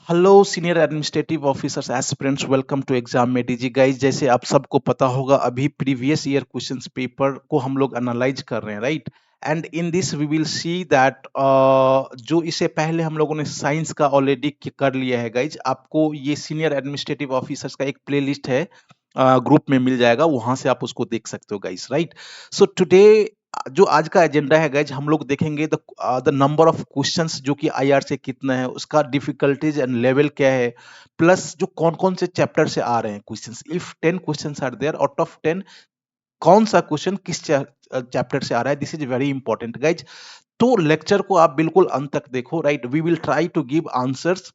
Hello senior administrative officers aspirants, welcome to exam में DG guys. जैसे आप सबको पता होगा, अभी प्रीवियस ईयर क्वेश्चंस पेपर को हम लोग एनालाइज कर रहे हैं, right. And in this we will see that जो इससे पहले हम लोगों ने साइंस का ऑलरेडी कर लिया है गाइज। आपको ये सीनियर एडमिनिस्ट्रेटिव ऑफिसर्स का एक प्लेलिस्ट है, ग्रुप में मिल जाएगा, वहां से आप उसको देख सकते हो गाइज, राइट। सो टुडे जो आज का एजेंडा है गाइज, हम लोग देखेंगे द नंबर ऑफ क्वेश्चंस जो कि आईआर से कितना है, उसका डिफिकल्टीज एंड लेवल क्या है, प्लस जो कौन कौन से चैप्टर से आ रहे हैं questions. If 10 questions are there, out of 10 कौन सा क्वेश्चन किस चैप्टर से आ रहा है, this is very important guys. तो लेक्चर को आप बिल्कुल अंत तक देखो, right. We will try to give answers,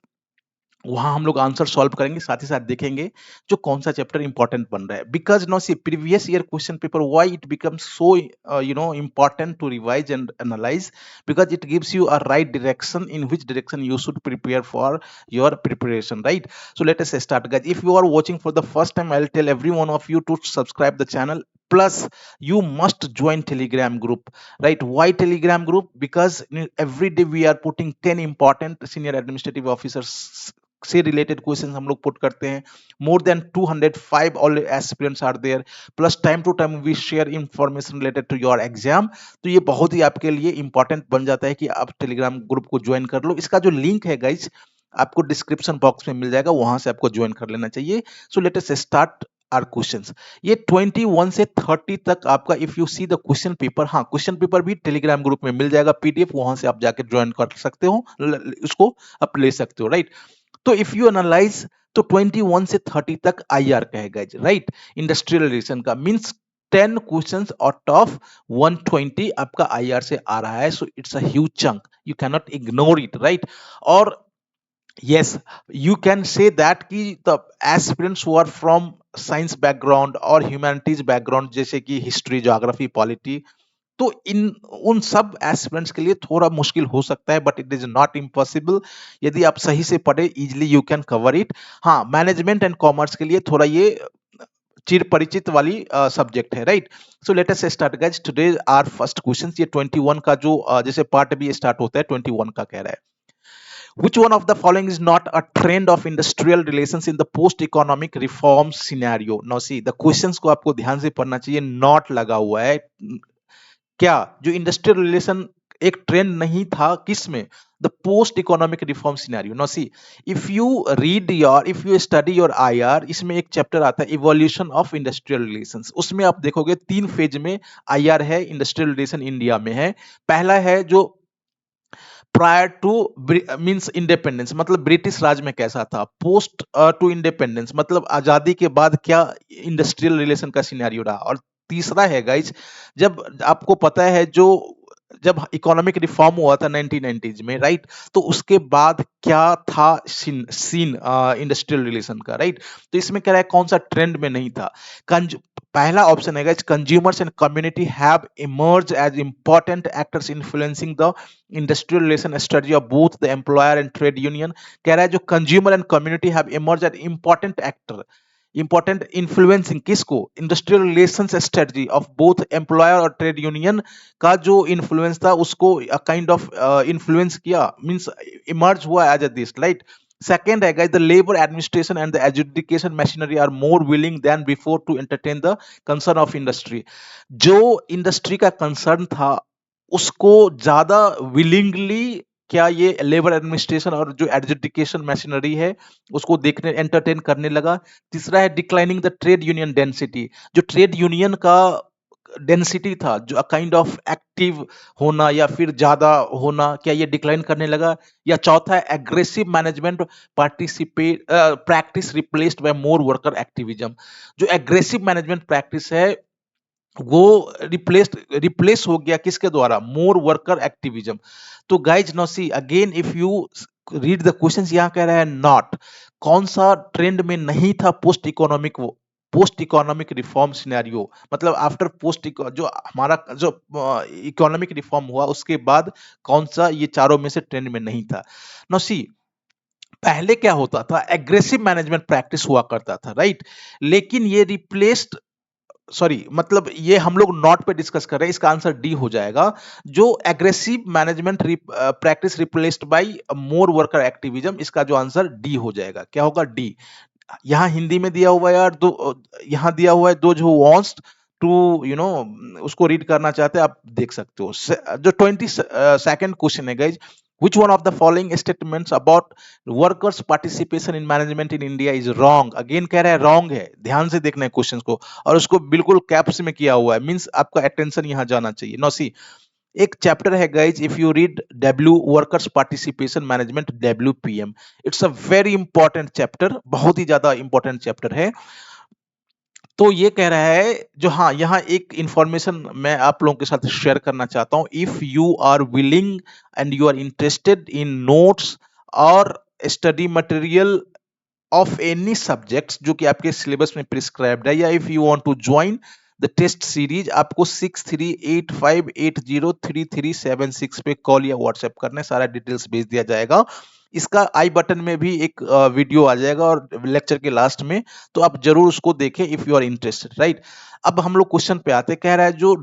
वहां हम लोग आंसर सॉल्व करेंगे, साथ ही साथ देखेंगे जो कौन सा चैप्टर इंपॉर्टेंट बन रहा है। Because no see previous year question paper, why it becomes so important to revise and analyse, because it gives you a right direction in which direction you should prepare for your preparation, right? So let us start guys. If you are watching for the first time, I'll tell every one of you to subscribe the channel, plus you must join telegram group, right? Why telegram group? Because every day we are putting 10 important senior administrative officers से related question हम लोग put करते हैं। More than 205 all aspirants are there, plus time to time we share information related to your exam. तो ये बहुत ही आपके लिए इंपॉर्टेंट बन जाता है कि आप टेलीग्राम ग्रुप को ज्वाइन कर लो। इसका जो लिंक है गाइज, आपको डिस्क्रिप्शन बॉक्स में मिल जाएगा, वहां से आपको ज्वाइन कर लेना चाहिए। सो let us start our questions. ये 21 से 30 तक आपका, if you see the question paper, हाँ क्वेश्चन पेपर भी टेलीग्राम ग्रुप में मिल जाएगा पीडीएफ, वहां से आप जाकर ज्वाइन कर सकते हो, उसको आप ले सकते हो, राइट। तो इफ यू एनालाइज, तो 21 से 30 तक आईआर का है गाइज, राइट। इंडस्ट्रियल रिलेशन का मींस 10 क्वेश्चंस आउट ऑफ 120 आपका आईआर से आ रहा है। So it's a huge chunk, you can not ignore it, right. और yes, you can say that कि the aspirants who are from science background और humanities background, जैसे कि हिस्ट्री, ज्योग्राफी, पॉलिटी, तो इन उन सब एस्पिरेंट्स के लिए थोड़ा मुश्किल हो सकता है, but it is not impossible. यदि आप सही से पढ़े, easily you can cover it. हाँ, मैनेजमेंट एंड कॉमर्स के लिए थोड़ा ये चिर परिचित वाली सब्जेक्ट है, right. So let us start guys, today our first question. ये 21 का जो जैसे पार्ट बी स्टार्ट होता है, 21 का कह रहा है, which one of the following is not a trend of industrial relations in the post economic reform scenario? Now see, the questions को आपको ध्यान से पढ़ना चाहिए, नॉट लगा हुआ है। क्या जो इंडस्ट्रियल रिलेशन एक ट्रेंड नहीं था, किसमें? The post economic reform scenario. No see, if you study your IR, इसमें एक चैप्टर आता है इवोल्यूशन ऑफ इंडस्ट्रियल रिलेशंस। उसमें आप देखोगे 3 फेज में आईआर है, इंडस्ट्रियल रिलेशन इंडिया में है। पहला है जो प्रायर टू मींस इंडिपेंडेंस, मतलब ब्रिटिश राज में कैसा था। पोस्ट टू इंडिपेंडेंस मतलब आजादी के बाद क्या इंडस्ट्रियल रिलेशन का सिनेरियो रहा। और तीसरा है गाइज, जब आपको पता है जो जब इकोनॉमिक रिफॉर्म हुआ था 1990s में, राइट, तो उसके बाद क्या था सीन इंडस्ट्रियल रिलेशन का, राइट। तो इसमें कह रहा है कौन सा ट्रेंड में नहीं था। पहला ऑप्शन है guys, consumers and community have emerge as important actors influencing the industrial relation strategy of both the employer and trade union. कह रहा है जो consumer and community have emerge as important actor, important influencing किसको, industrial relation strategy of both employer और trade union का जो influence था, उसको काइंड ऑफ इन्फ्लुएंस किया, मींस इमर्ज हुआ as a this, right. Second है guys, the labor administration and the adjudication machinery are more willing than before to entertain the concern of industry. जो industry का concern था, उसको ज्यादा willingly क्या ये लेबर एडमिनिस्ट्रेशन और जो एडजुडिकेशन मशीनरी है उसको देखने, एंटरटेन करने लगा। तीसरा है declining the trade union density, जो ट्रेड यूनियन का डेंसिटी था, जो काइंड ऑफ एक्टिव होना या फिर ज्यादा होना, क्या ये डिक्लाइन करने लगा। या चौथा है aggressive management participate practice replaced by more worker activism. जो एग्रेसिव मैनेजमेंट प्रैक्टिस है वो रिप्लेस हो गया किसके द्वारा, मोर वर्कर एक्टिविज्म। तो guys no see again, if you read the questions, यहां कह रहा है नॉट, कौन सा ट्रेंड में नहीं था पोस्ट इकोनॉमिक रिफॉर्म सिनेरियो, मतलब आफ्टर पोस्ट जो हमारा जो इकोनॉमिक रिफॉर्म हुआ उसके बाद कौन सा ये चारों में से ट्रेंड में नहीं था। नो सी, पहले क्या होता था, एग्रेसिव मैनेजमेंट प्रैक्टिस हुआ करता था, राइट। लेकिन ये रिप्लेस्ड सॉरी, मतलब ये हम लोग नॉट पे डिस्कस कर रहे हैं, इसका आंसर डी हो जाएगा। जो aggressive management practice replaced by more worker activism, इसका जो आंसर डी हो जाएगा। क्या होगा? डी। यहाँ हिंदी में दिया हुआ है यार, यहाँ दिया हुआ है दो जो वांट्स टू उसको रीड करना चाहते हैं, आप देख सकते हो। जो 22nd क्वेश्चन है guys, which one of the following statements about workers participation in management in India is wrong? Again कह रहा है रॉन्ग है, ध्यान से देखना है क्वेश्चन को, और उसको बिल्कुल कैप्स में किया हुआ है, मींस आपका अटेंशन यहाँ जाना चाहिए। नो सी, एक चैप्टर है guys, if you read W workers participation management, WPM, it's a very important chapter, बहुत ही ज्यादा इंपॉर्टेंट चैप्टर है। तो ये कह रहा है जो, हाँ, यहाँ एक इंफॉर्मेशन मैं आप लोगों के साथ शेयर करना चाहता हूँ। If you are willing and you are interested in notes और study material of any subjects जो कि आपके सिलेबस में प्रिस्क्राइब्ड है, या if you want to join the test series, आपको 6385803376 पे कॉल या व्हाट्सएप करना है, सारा डिटेल्स भेज दिया जाएगा। इसका आई बटन में भी एक वीडियो आ जाएगा और लेक्चर के लास्ट में, तो आप जरूर उसको देखें if you are interested, right. अब हम लोग क्वेश्चन पे आते हैं। कह रहा है जो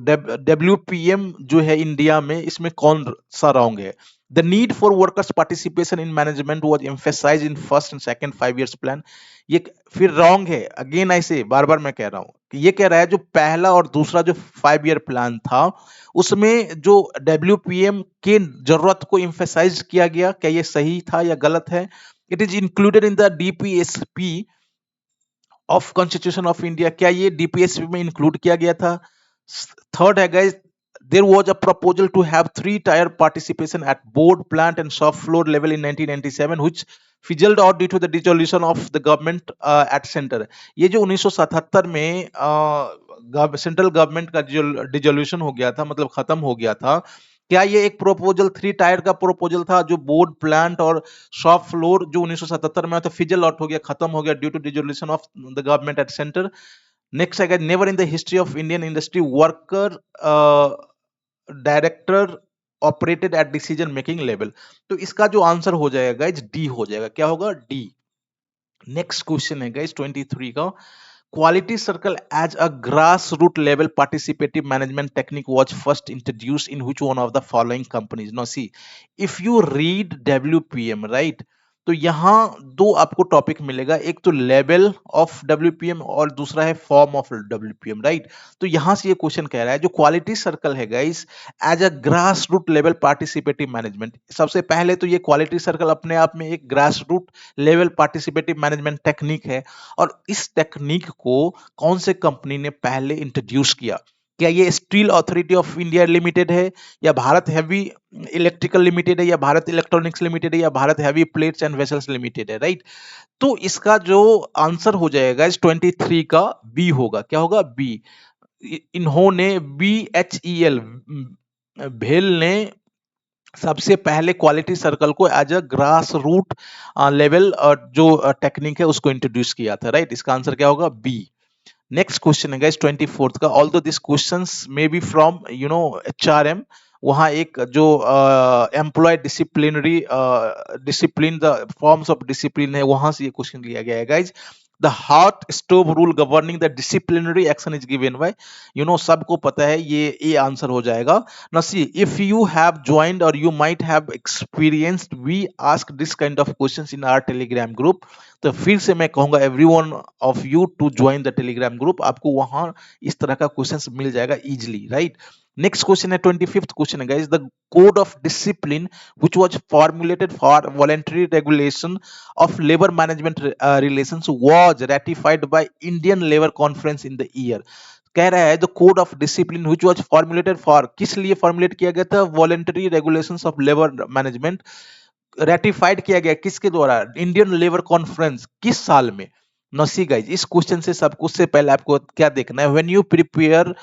WPM जो है इंडिया में, इसमें कौन सा रॉन्ग है? The need for workers' participation in management was emphasized in first and second 5 years plan. ये फिर रॉन्ग है, अगेन ऐसे बार बार मैं कह रहा हूं कि ये कह रहा है जो पहला और दूसरा जो 5 ईयर प्लान था, उसमें जो WPM के जरूरत को emphasize किया गया, क्या ये सही था या गलत है? It is included in the DPSP of constitution of India, क्या ये DPSP में इंक्लूड किया गया था? थर्ड है guys, there was a proposal to have 3-tier participation at board, plant and shop floor level in 1997 which fizzled out due to the dissolution of the government at center. ये जो 1977 में central government का dissolution हो गया था, मतलब खत्म हो गया था, क्या ये एक प्रोपोजल 3 टायर का प्रोपोजल था जो बोर्ड, प्लांट और शॉप फ्लोर जो 1977 में था, फिजल आउट हो गया, खत्म हो गया due to dissolution of the government at centre? Next है, never in the history of Indian industry worker director operated at decision making level. तो इसका जो आंसर हो जाएगा गाइज डी हो जाएगा। क्या होगा? डी। नेक्स्ट क्वेश्चन है गाइज 23 का, quality circle as a grassroots level participative management technique was first introduced in which one of the following companies? Now see, if you read WPM, right, तो यहाँ दो आपको टॉपिक मिलेगा, एक तो level of WPM और दूसरा है फॉर्म ऑफ WPM, राइट। तो यहां से ये क्वेश्चन कह रहा है जो क्वालिटी सर्कल है guys as a grass root level participative management, सबसे पहले तो ये क्वालिटी सर्कल अपने आप में एक grass root level participative management technique है, और इस टेक्निक को कौन से कंपनी ने पहले इंट्रोड्यूस किया? क्या ये steel authority of India limited है, या भारत हैवी इलेक्ट्रिकल लिमिटेड है, या भारत इलेक्ट्रॉनिक्स लिमिटेड है, या Bharat heavy plates and vessels limited है, राइट। तो इसका जो आंसर हो जाएगा इस 23 का बी होगा। क्या होगा? बी। इन्होंने BHEL भेल ने सबसे पहले क्वालिटी सर्कल को as a grass root level जो टेक्निक है उसको इंट्रोड्यूस किया था, राइट। इसका आंसर क्या होगा? बी। नेक्स्ट क्वेश्चन है गाइस 24th का, although this questions may be from HRM, वहां एक जो employ disciplinary discipline the forms of discipline है, वहां से ये क्वेश्चन लिया गया है guys. The hot stove rule governing the disciplinary action is given by, सबको पता है, ये आंसर हो जाएगा। Now see, if you have joined or you might have experienced, we ask this kind of questions in our Telegram group. तो फिर से मैं कहूंगा everyone of you to join the Telegram group, आपको वहां इस तरह का क्वेश्चंस मिल जाएगा इजीली, राइट। नेक्स्ट क्वेश्चन है 25th क्वेश्चन है guys, the code of discipline which was formulated for voluntary regulation of labour management relations was ratified by Indian labour conference in the year. कह रहा है the code of discipline which was formulated for, किस लिए formulate किया गया था? Voluntary regulations of labour management, ratified किया गया किसके द्वारा? इंडियन लेबर कॉन्फ्रेंस, किस साल में? नसी गाइज, इस क्वेश्चन से सब कुछ से पहले आपको क्या देखना है, व्हेन यू प्रिपेयर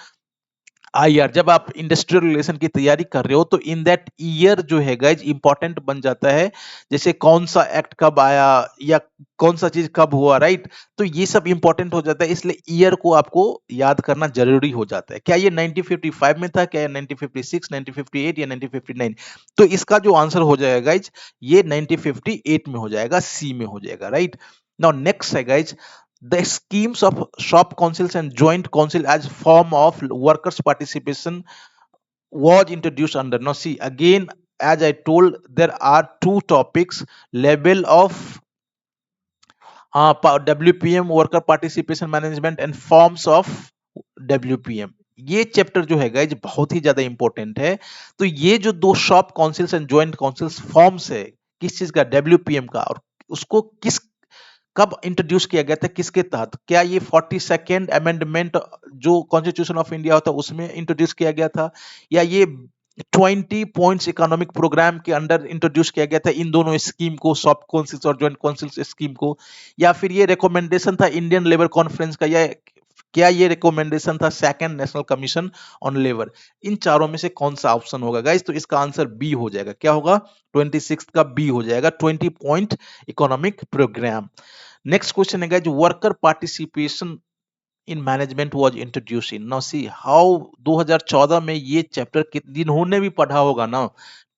IR, जब आप इंडस्ट्रियल रिलेशन की तैयारी कर रहे हो तो इन दैट ईयर जो है गाइज इंपॉर्टेंट बन जाता है, जैसे कौन सा एक्ट कब आया या कौन सा चीज कब हुआ, राइट। तो ये सब इंपॉर्टेंट हो जाता है, इसलिए ईयर को आपको याद करना जरूरी हो जाता है। क्या ये 1955 में था, क्या ये 1956, 1958 या 1959? तो इसका जो आंसर हो जाएगा गाइज ये 1958 में हो जाएगा, सी में हो जाएगा, राइट। नाउ नेक्स्ट है guys, the schemes of shop councils and joint council as form of workers participation was introduced under. Now see again, as I told, there are two topics: level of WPM worker participation management and forms of WPM। ये chapter जो है guys बहुत ही ज्यादा important है। तो ये जो दो shop councils and joint councils forms है किस चीज का, WPM का, और उसको किस कब इंट्रोड्यूस किया गया था, किसके तहत, क्या ये 42nd अमेंडमेंट जो कॉन्स्टिट्यूशन ऑफ इंडिया होता है उसमें इंट्रोड्यूस किया गया था, या ये 20 पॉइंट्स इकोनॉमिक प्रोग्राम के अंडर इंट्रोड्यूस किया गया था इन दोनों स्कीम को, सॉफ्ट काउंसिल्स और जॉइंट काउंसिल्स स्कीम को, या फिर ये रिकमेंडेशन था इंडियन लेबर कॉन्फ्रेंस का, या क्या ये रिकमेंडेशन था second national commission on labour. इन चारों में से कौन सा ऑप्शन होगा गाइस? तो इसका आंसर बी हो जाएगा। क्या होगा? 26 का बी हो जाएगा, 20 point economic programme. Next question है guys, worker participation in management was introduced in. Now see how 2014 में ये चैप्टर जिन्होंने भी पढ़ा होगा ना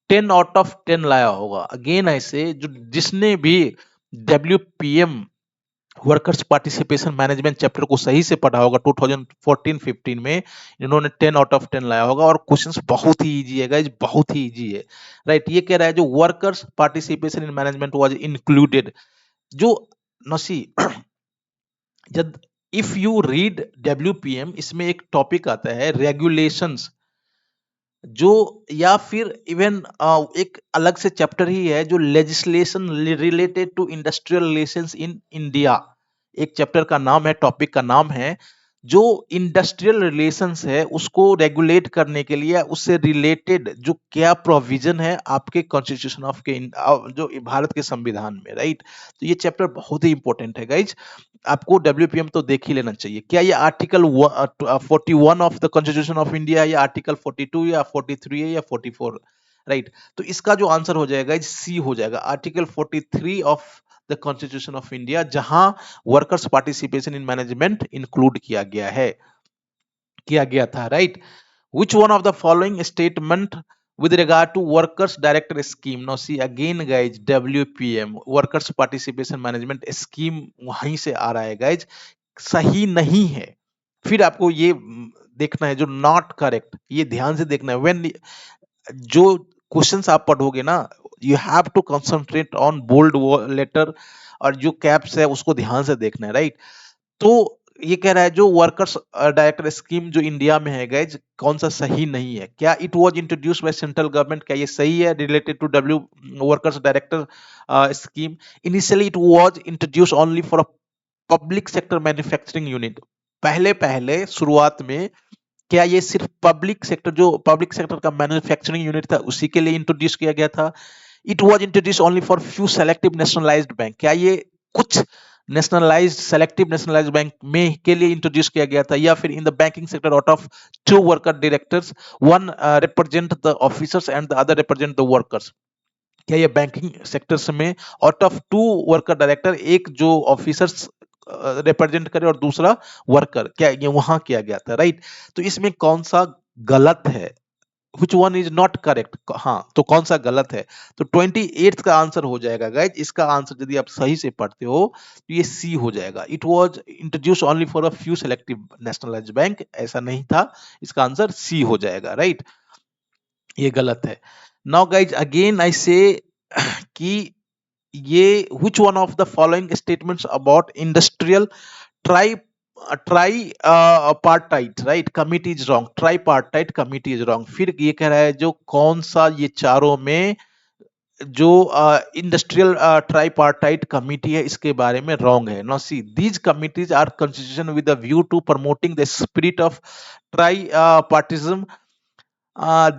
10 आउट ऑफ 10 लाया होगा। अगेन ऐसे जो जिसने भी WPM workers participation management chapter को सही से पढ़ा होगा 2014-15 में, इन्होंने 10 आउट ऑफ 10 लाया होगा। और क्वेश्चंस बहुत ही इजी है गाइस, बहुत ही इजी है। राइट, ये कह रहा है जो workers participation in management was included, जो नसी जब इफ यू रीड WPM, इसमें एक टॉपिक आता है रेगुलेशंस, जो या फिर इवन एक अलग से चैप्टर ही है जो legislation related to industrial relations in India. एक चैप्टर का नाम है, टॉपिक का नाम है, जो इंडस्ट्रियल रिलेशंस है उसको रेगुलेट करने के लिए उससे रिलेटेड जो क्या प्रोविजन है आपके कॉन्स्टिट्यूशन ऑफ के जो भारत के संविधान में। राइट, तो ये चैप्टर बहुत ही इंपॉर्टेंट है गाइज, आपको WPM तो देख ही लेना चाहिए। क्या ये article 41 of the constitution of India है, या आर्टिकल 42 या 43 है या 44? राइट, तो इसका जो आंसर हो जाएगा सी हो जाएगा, article 43 of the constitution of India, जहां workers participation in management include किया गया था। Right, which one of the following statement with regard to workers director scheme? Now see again guys, WPM workers participation management scheme वहीं से आ रहा है guys, सही नहीं है। फिर आपको ये देखना है जो नॉट करेक्ट, ये ध्यान से देखना है। व्हेन जो क्वेश्चंस आप पढ़ोगे ना, you have to concentrate on bold letter, और जो कैप्स है उसको ध्यान से देखना है। राइट, तो ये कह रहा है जो वर्कर्स डायरेक्टर स्कीम जो इंडिया में है गाइज, कौन सा सही नहीं है? क्या it was introduced by central government, क्या ये सही है related to W workers director scheme? Initially it was introduced only for a public sector manufacturing unit. पहले पहले शुरुआत में क्या ये सिर्फ पब्लिक सेक्टर, जो पब्लिक सेक्टर का मैन्युफैक्चरिंग यूनिट था उसी के लिए इंट्रोड्यूस किया गया था? It was introduce only for few selective nationalised bank, क्या ये कुछ नेशनलाइज्ड सेलेक्टिव नेशनलाइज्ड बैंक में के लिए इंट्रोड्यूस किया गया था? या फिर in the banking sector out of two worker directors, one represent the officers and the other represent the workers? क्या ये बैंकिंग सेक्टर्स में out of two worker director, एक जो ऑफिसर्स रिप्रेजेंट करे और दूसरा वर्कर, क्या ये वहां किया गया था? राइट, तो इसमें कौन सा गलत है? which one is not correct? हाँ, तो कौन सा गलत है? तो 28th का आंसर हो जाएगा गाइज। इसका आंसर यदि आप सही से पढ़ते हो तो ये सी हो जाएगा, it was introduce only for a few selective nationalised bank, ऐसा नहीं था। इसका आंसर सी हो जाएगा। राइट, ये गलत है। नाउ गाइज अगेन आई से कि ये which one of the following statements about industrial tri tripartite right committee is wrong? Tripartite committee is wrong। फिर ये कह रहा है जो कौन सा ये चारों में जो इंडस्ट्रियल ट्राइपार्टाइट कमिटी है इसके बारे में रॉन्ग है। No see these committees are constitution with the view to promoting the spirit of tripartism.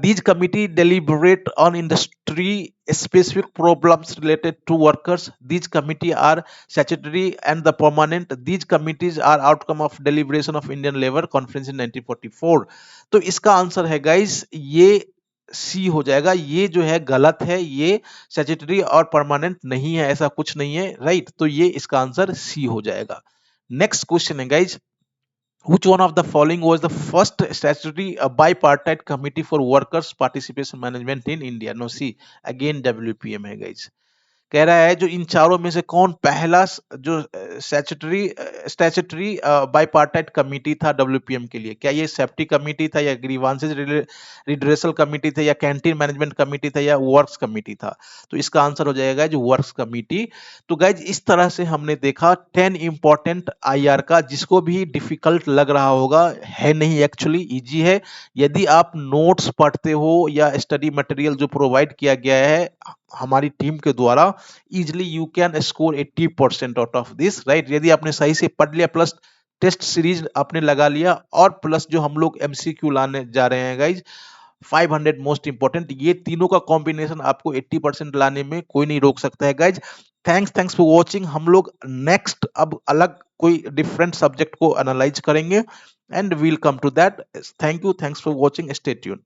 These committee deliberate on industry specific problems related to workers. These committee are statutory and the permanent. These committees are outcome of deliberation of Indian Labour Conference in 1944। तो इसका answer है guys ये सी हो जाएगा। ये जो है गलत है, ये स्टैट्यूटरी और परमानेंट नहीं है, ऐसा कुछ नहीं है। राइट, तो ये इसका आंसर सी हो जाएगा। नेक्स्ट क्वेश्चन है guys, which one of the following was the first statutory bipartite committee for workers participation management in India? No, see again WPM है guys। कह रहा है जो इन चारों में से कौन पहला जो स्टैट्यूटरी स्टैट्यूटरी बाइपार्टाइट कमिटी था डब्ल्यूपीएम के लिए? क्या ये सेफ्टी कमिटी था, या ग्रीवांसेस रिड्रेसल कमिटी था, या कैंटीन मैनेजमेंट कमिटी था, या वर्क्स कमिटी था? तो इसका आंसर हो जाएगा जो वर्क्स कमिटी। तो गाइज इस तरह से हमने देखा 10 इंपॉर्टेंट आईआर का, जिसको भी डिफिकल्ट लग रहा होगा, है नहीं, एक्चुअली इजी है। यदि आप नोट्स पढ़ते हो या स्टडी मटेरियल जो प्रोवाइड किया गया है हमारी टीम के द्वारा, easily you can score 80% out of this, right? यदि आपने सही से पढ़ लिया, प्लस टेस्ट सीरीज आपने लगा लिया, और प्लस जो हम लोग एमसीक्यू लाने जा रहे हैं गाइज 500 मोस्ट इंपॉर्टेंट, ये तीनों का कॉम्बिनेशन आपको 80% लाने में कोई नहीं रोक सकता है गाइज। Thanks for watching. हम लोग नेक्स्ट अब अलग कोई डिफरेंट सब्जेक्ट को एनालाइज करेंगे, and we'll come to that. Thank you, thanks for watching, stay tune.